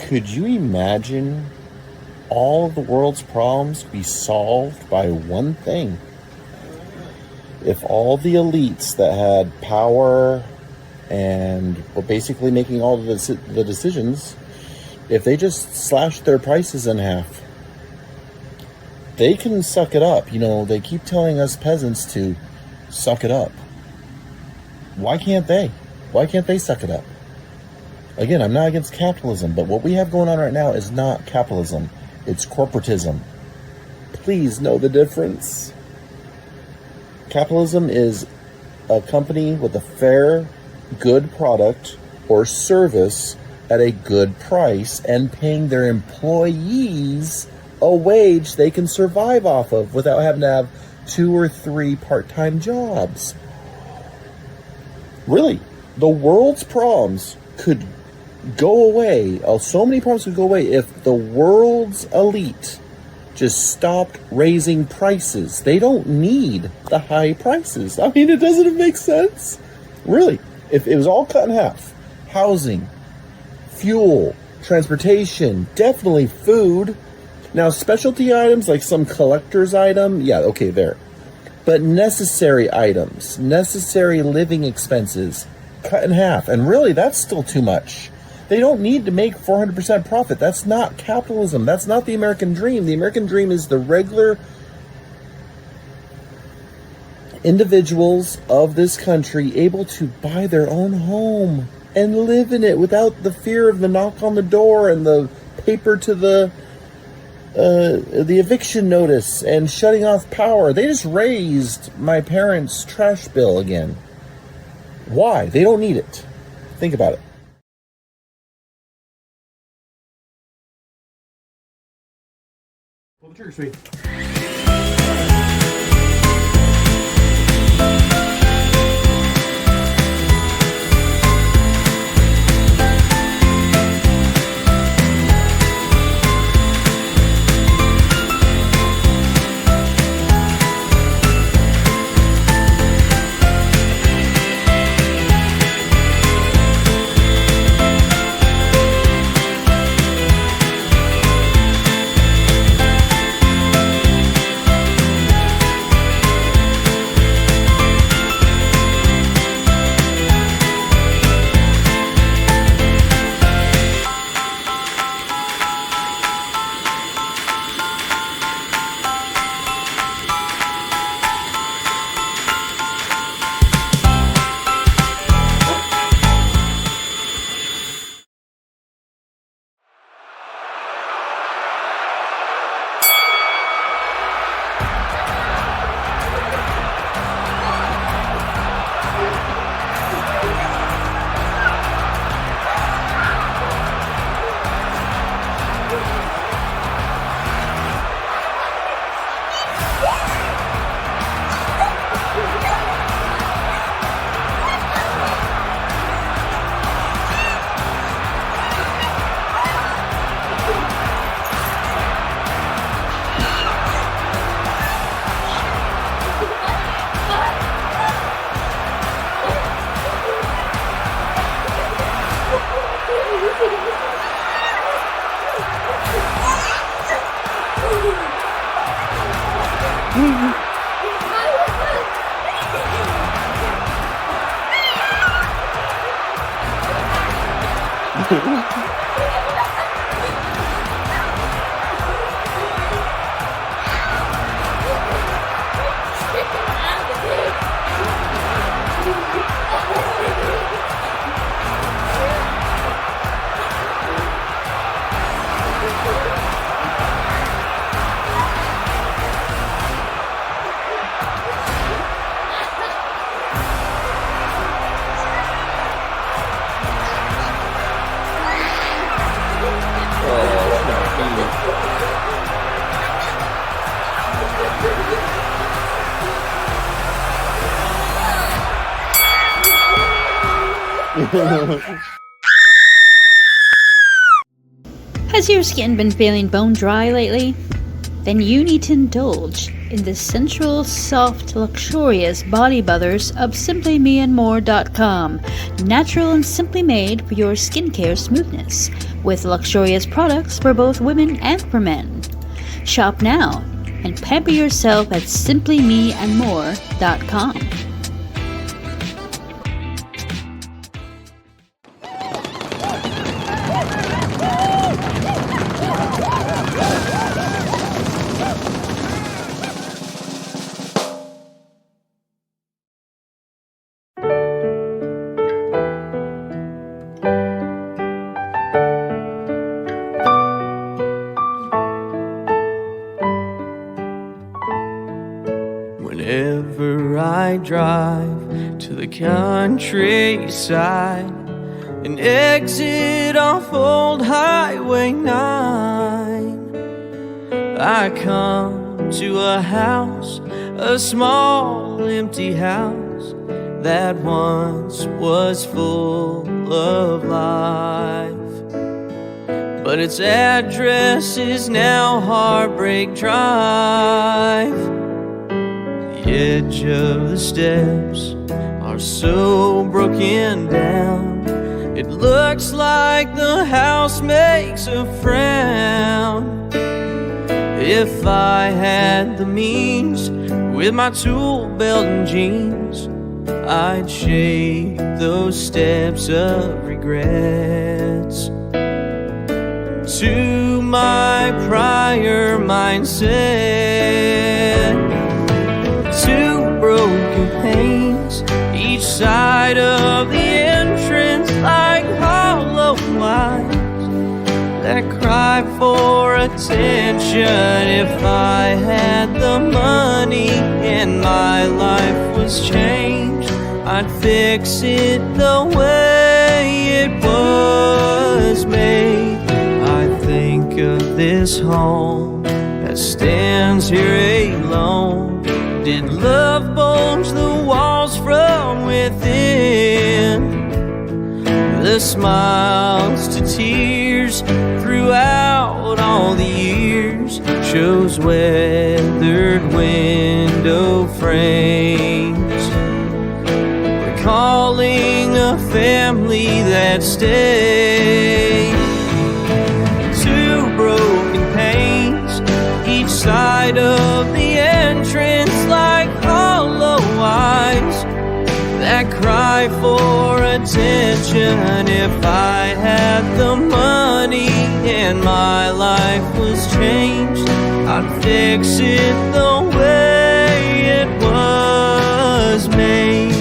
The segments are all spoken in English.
Could you imagine all of the world's problems be solved by one thing? If all the elites that had power and were basically making all of the decisions, if they just slashed their prices in half, they can suck it up. You know, they keep telling us peasants to suck it up. Why can't they? Why can't they suck it up? Again, I'm not against capitalism, but what we have going on right now is not capitalism. It's corporatism. Please know the difference. Capitalism is a company with a fair, good product or service at a good price and paying their employees a wage they can survive off of without having to have 2 or 3 part-time jobs. Really, the world's problems could go away. So many problems could go away if the world's elite just stopped raising prices. They don't need the high prices. I mean, it doesn't make sense. Really, if it was all cut in half, housing, fuel, transportation, definitely food. Now, specialty items like some collector's item, yeah, okay, there. But necessary items, necessary living expenses, cut in half. And really, that's still too much. They don't need to make 400% profit. That's not capitalism. That's not the American dream. The American dream is the regular individuals of this country able to buy their own home and live in it without the fear of the knock on the door and the paper to the eviction notice and shutting off power. They just raised my parents' trash bill again. Why? They don't need it. Think about it. Pull the trigger, sweet. Has your skin been feeling bone dry lately? then you need to indulge in the sensual, soft, luxurious body butters of SimplyMeandMore.com. Natural and simply made for your skincare smoothness, with luxurious products for both women and for men. Shop now and pamper yourself at SimplyMeandMore.com. Whenever I drive to the countryside and exit off Old Highway 9, I come to a house, a small empty house that once was full of life. But its address is now Heartbreak Drive. The edge of the steps are so broken down, it looks like the house makes a frown. If I had the means, with my tool belt and jeans, I'd shake those steps of regrets. To my prior mindset, two broken panes, each side of the entrance like hollow eyes that cry for attention. If I had the money and my life was changed, I'd fix it the way it was made. I think of this home that stands here alone. Did love bulge the walls from within? The smiles to tears throughout all the years shows weathered window frames, recalling a family that stayed. Two broken panes, each side of the entrance like hollow eyes that cry for attention. If I had the money and my life was changed, I'd fix it the way it was made.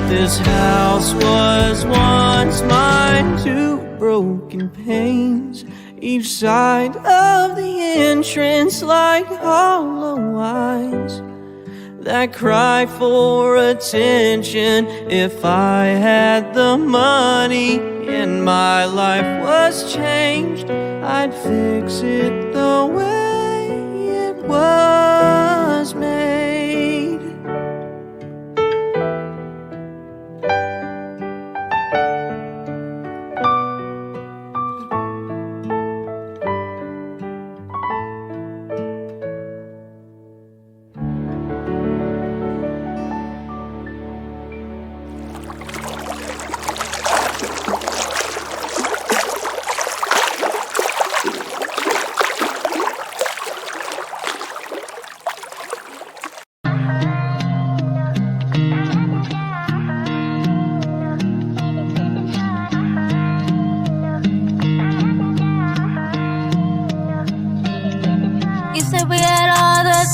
This house was once mine. Two broken panes, each side of the entrance like hollow eyes that cry for attention. If I had the money and my life was changed, I'd fix it the way it was made.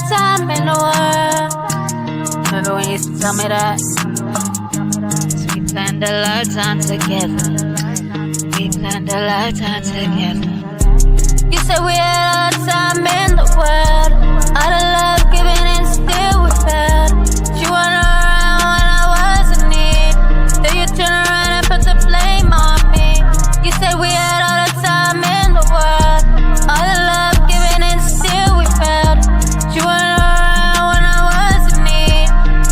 Time in the world. Remember when you used to tell me that? planned a lifetime together. We planned a lifetime together. You said we had all the time in the world, all the love given and still we failed. You weren't around when I was in need, then you turn around and put the blame on me. You said we had all the time in the world, all the love given and still we failed. You weren't around when I was in need,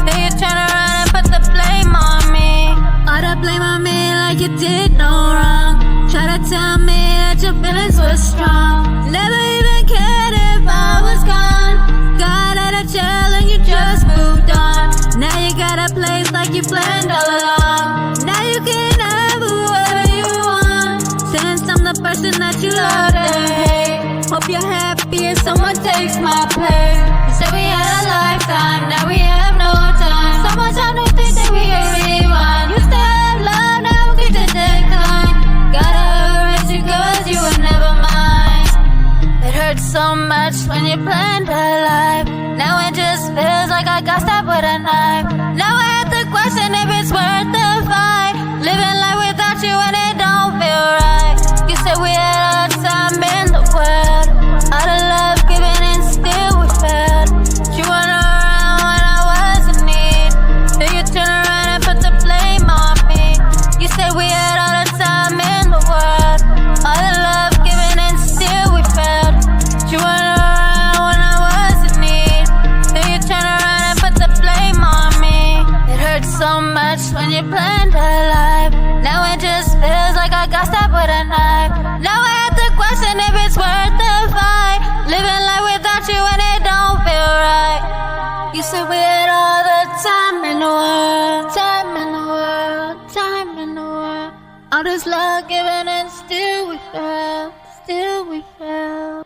then you turn around and put the blame on me. All the blame on me like you did no wrong. Try to tell me that your feelings were strong. Never even cared if I was gone. Got out of jail and you just moved on. Now you got a place like you planned all along. Now you can have whoever you want, since I'm the person that you love and hate. Hope you're happy if someone takes my place. You said we had a lifetime, now we have no time. So much time to think that we can rewind. You still have love, now we get to decline. Gotta erase you cause you were never mine. It hurts so much when you planned a life. Now it just feels like I got stabbed with a knife. Now I have to question if it's worth the fight. Living life without you and it don't feel right. You said we had all the time in the world, all the love given and still we failed. You weren't around when I was in need, then you turn around and put the blame on me. You said we had all the time in the world, all the love given and still we failed. You weren't around when I was in need, then you turn around and put the blame on me. It hurts so much when you planned a life. Now it just feels like I got stabbed with a knife. Now I have to question if it's worth the fight. Living life without you and it don't feel right. You said we had all the time in the world, time in the world, time in the world. All this love given and still we fail, still we fail.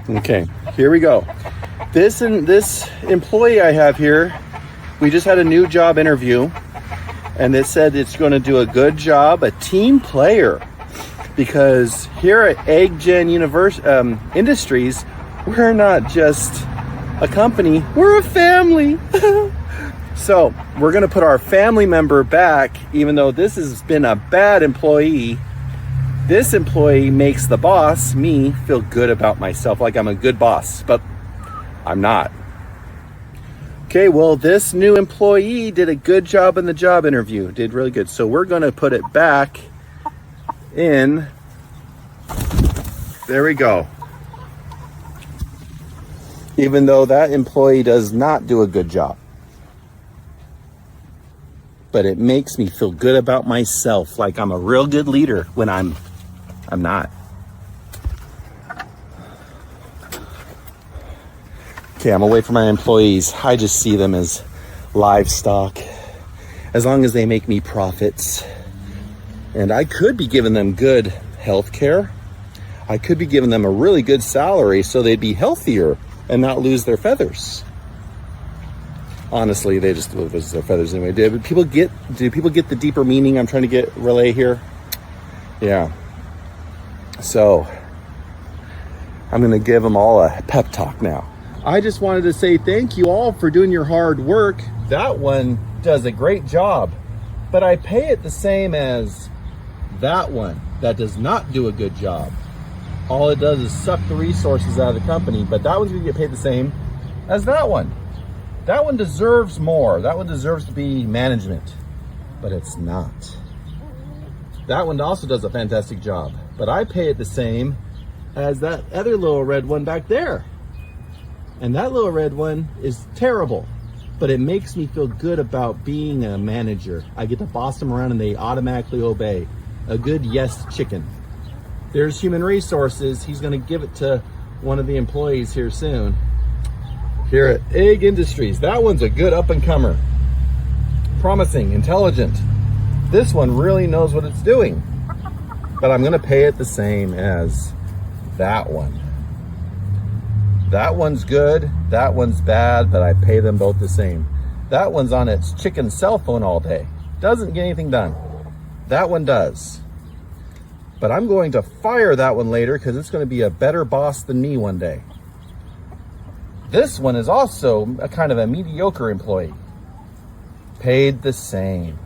Okay, here we go. This employee I have here, we just had a new job interview, and it said it's going to do a good job, a team player. Because here at EggGen Industries, we're not just a company, we're a family. So we're going to put our family member back, even though this has been a bad employee. This employee makes the boss, me, feel good about myself, like I'm a good boss, but I'm not. Okay, well, this new employee did a good job in the job interview, did really good. So we're going to put it back in. There we go. Even though that employee does not do a good job. But it makes me feel good about myself, like I'm a real good leader when I'm not. Okay, I'm away from my employees. I just see them as livestock. As long as they make me profits. And I could be giving them good health care. I could be giving them a really good salary so they'd be healthier and not lose their feathers. Honestly, they just lose their feathers anyway. Do people get the deeper meaning I'm trying to relay here? Yeah. So I'm going to give them all a pep talk now. I just wanted to say thank you all for doing your hard work. That one does a great job, but I pay it the same as that one that does not do a good job. All it does is suck the resources out of the company, but that one's going to get paid the same as that one. That one deserves more. That one deserves to be management, but it's not. That one also does a fantastic job, but I pay it the same as that other little red one back there. And that little red one is terrible, but it makes me feel good about being a manager. I get to boss them around and they automatically obey. A good yes chicken. There's human resources. He's going to give it to one of the employees here soon. Here at Egg Industries. That one's a good up-and-comer. Promising, intelligent. This one really knows what it's doing. But I'm going to pay it the same as that one. That one's good, that one's bad, but I pay them both the same. That one's on its chicken cell phone all day. Doesn't get anything done. That one does. But I'm going to fire that one later because it's going to be a better boss than me one day. This one is also a kind of a mediocre employee. Paid the same.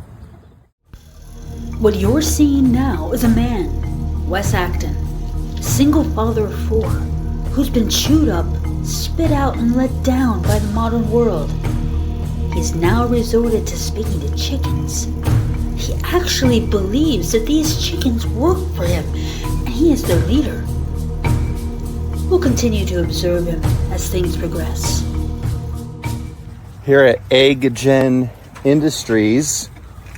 What you're seeing now is a man, Wes Acton, single father of 4, who's been chewed up, spit out, and let down by the modern world. He's now resorted to speaking to chickens. He actually believes that these chickens work for him, and he is their leader. We'll continue to observe him as things progress. Here at EggGen Industries,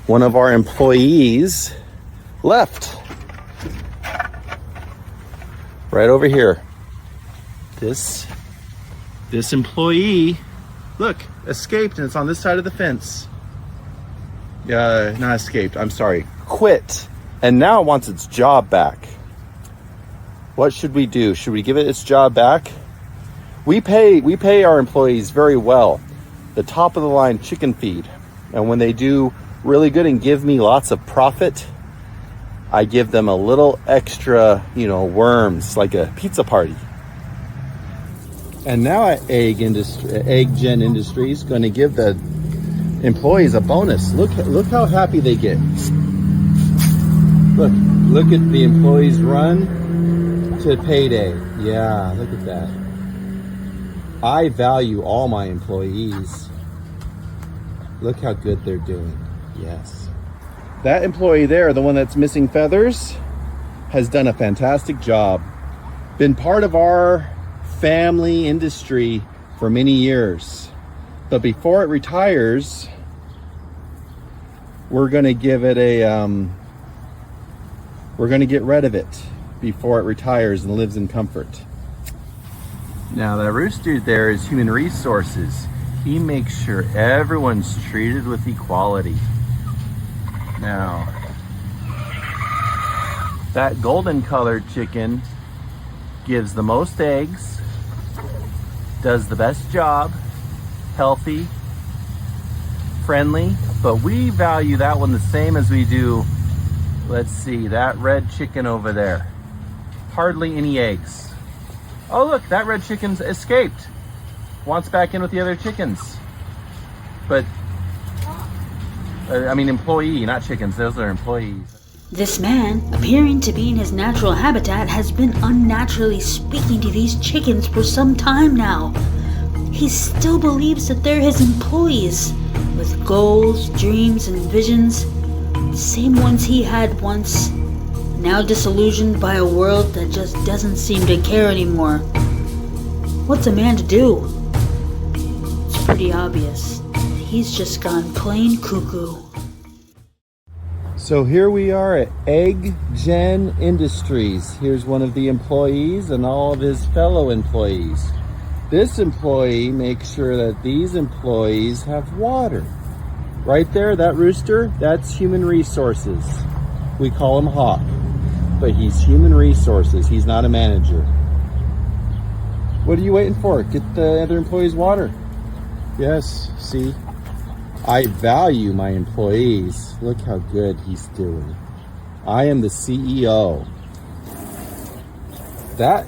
one of our employees left. Right over here. This employee, look, escaped, and it's on this side of the fence. Not escaped, I'm sorry, quit. And now it wants its job back. What should we do? Should we give it its job back? We pay our employees very well. The top of the line chicken feed. And when they do really good and give me lots of profit, I give them a little extra, worms, like a pizza party. And now at EggGen Industries, going to give the employees a bonus. Look how happy they get. Look at the employees run to payday. Yeah, look at that. I value all my employees. Look how good they're doing. Yes. That employee there, the one that's missing feathers, has done a fantastic job. Been part of our family industry for many years. But before it retires, we're going to give it we're going to get rid of it before it retires and lives in comfort. Now the rooster there is human resources. He makes sure everyone's treated with equality. Now, that golden colored chicken gives the most eggs, does the best job, healthy, friendly, but we value that one the same as we do, let's see, that red chicken over there. Hardly any eggs. Oh look, that red chicken's escaped. Wants back in with the other chickens. But, I mean employee, not chickens, those are employees. This man, appearing to be in his natural habitat, has been unnaturally speaking to these chickens for some time now. He still believes that they're his employees, with goals, dreams, and visions, the same ones he had once, now disillusioned by a world that just doesn't seem to care anymore. What's a man to do? It's pretty obvious. He's just gone plain cuckoo. So here we are at Egg Gen Industries. Here's one of the employees and all of his fellow employees. This employee makes sure that these employees have water. Right there, that rooster, that's human resources. We call him Hawk, but he's human resources. He's not a manager. What are you waiting for? Get the other employees water. Yes, see? I value my employees. Look how good he's doing. I am the CEO. That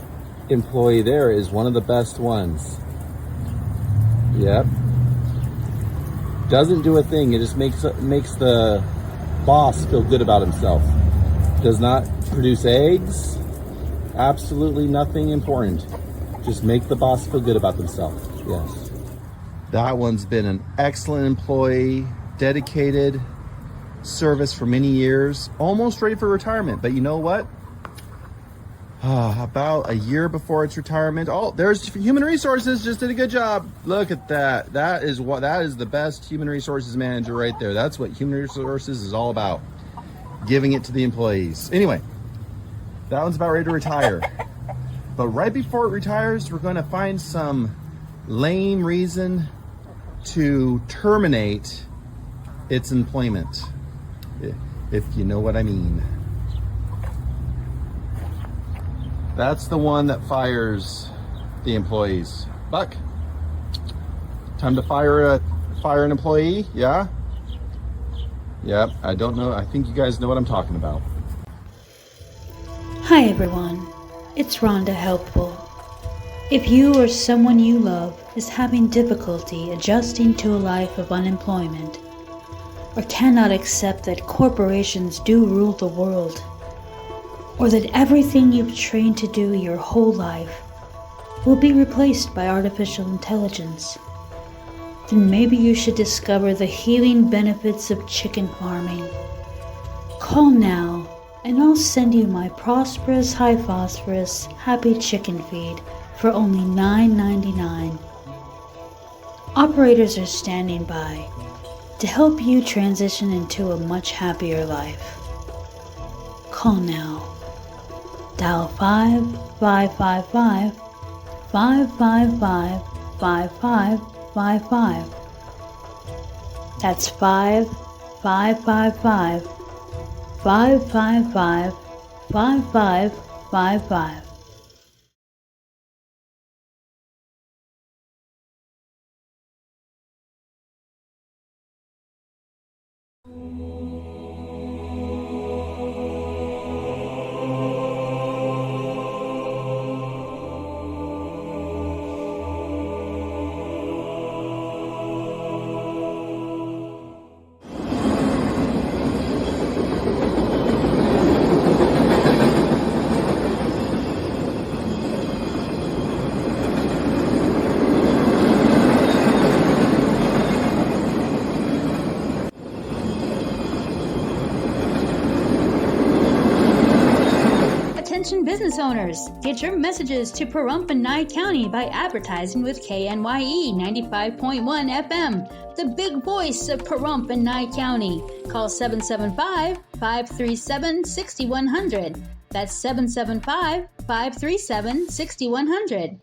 employee there is one of the best ones. Yep. Doesn't do a thing. It just makes the boss feel good about himself. Does not produce eggs. Absolutely nothing important. Just make the boss feel good about themselves. Yes. That one's been an excellent employee, dedicated service for many years, almost ready for retirement. But you know what? About a year before its retirement, oh, there's human resources, just did a good job. Look at that. That is the best human resources manager right there. That's what human resources is all about. Giving it to the employees. Anyway, that one's about ready to retire. But right before it retires, we're going to find some lame reason to terminate its employment, if you know what I mean. That's the one that fires the employees. Buck, time to fire an employee, yeah? Yep, I don't know, I think you guys know what I'm talking about. Hi everyone, it's Rhonda Helpful. If you or someone you love is having difficulty adjusting to a life of unemployment, or cannot accept that corporations do rule the world, or that everything you've trained to do your whole life will be replaced by artificial intelligence, then maybe you should discover the healing benefits of chicken farming. Call now and I'll send you my prosperous, high phosphorus, happy chicken feed for only $9.99. Operators are standing by to help you transition into a much happier life. Call now. Dial 555-555-5555. That's 555-555-5555. Attention business owners, get your messages to Pahrump and Nye County by advertising with KNYE 95.1 FM, the big voice of Pahrump and Nye County. Call 775-537-6100. That's 775-537-6100.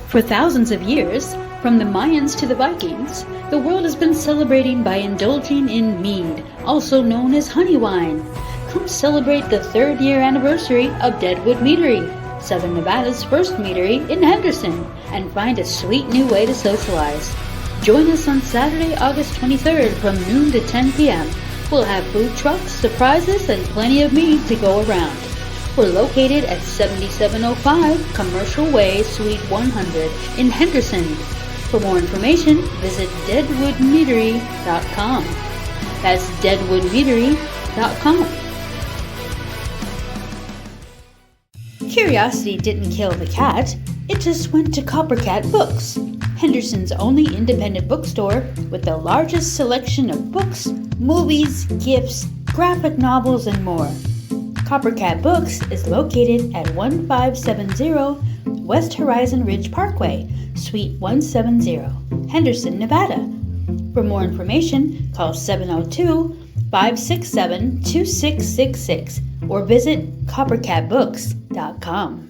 For thousands of years, from the Mayans to the Vikings, the world has been celebrating by indulging in mead, also known as honey wine. Come celebrate the 3rd year anniversary of Deadwood Meadery. Southern Nevada's first meadery in Henderson, and find a sweet new way to socialize. Join us on Saturday, August 23rd from noon to 10 p.m. We'll have food trucks, surprises, and plenty of mead to go around. We're located at 7705 Commercial Way, Suite 100 in Henderson. For more information, visit deadwoodmeadery.com. That's deadwoodmeadery.com. Curiosity didn't kill the cat, it just went to Coppercat Books, Henderson's only independent bookstore with the largest selection of books, movies, gifts, graphic novels, and more. Coppercat Books is located at 1570 West Horizon Ridge Parkway, Suite 170, Henderson, Nevada. For more information, call 702-567-2666 or visit coppercatbooks.com.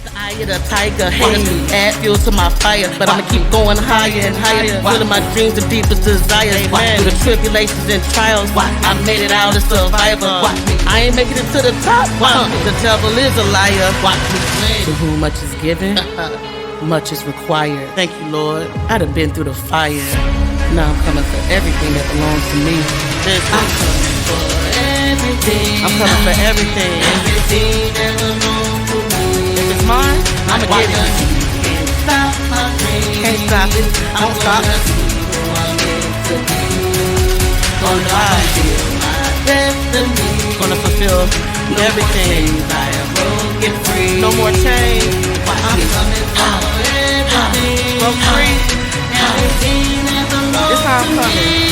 The eye of the tiger, haters add fuel to my fire, but I'ma keep going higher and higher, fulfilling my dreams and deepest desires. Through the tribulations and trials, I made it out a survivor. I ain't making it to the top. The devil is a liar. To whom much is given, much is required. Thank you, Lord. I'd have been through the fire. Now I'm coming for everything that belongs to me. I'm coming for everything. I'm coming for everything. Everything that belongs to me. If it's mine, I'ma get it. Can't stop my dream. Can't stop it. Won't stop. Gonna fulfill my destiny. Gonna fulfill everything. I am broken free. No more chains. I'm coming for everything. Broke free. Everything that belongs to me. This how I'm coming.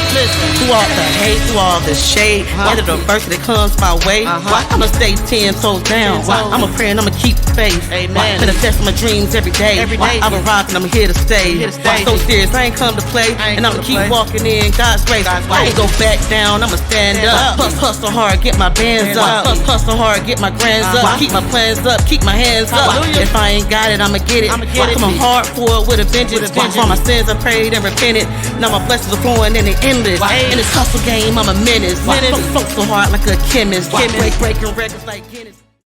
Listen, through all the hate, through all the shade, and the adversity that comes my way, I'ma stay 10 toes down. I'ma pray and I'ma keep faith. Amen. Manifest my dreams every day. I've arrived and I'm here to stay. So serious, I ain't come to play, and I'ma keep walking in God's grace. I ain't go back down, I'ma stand up. Hustle hard, get my bands up. Hustle hard, get my grands up. Keep my plans up, keep my hands up. If I ain't got it, I'ma get it. Come hard for it with a vengeance. For my sins I prayed and repented. Now my blessings are flowing and they endless. In this hustle game, I'm a menace. Flow so hard like a chemist. Breaking records like Guinness.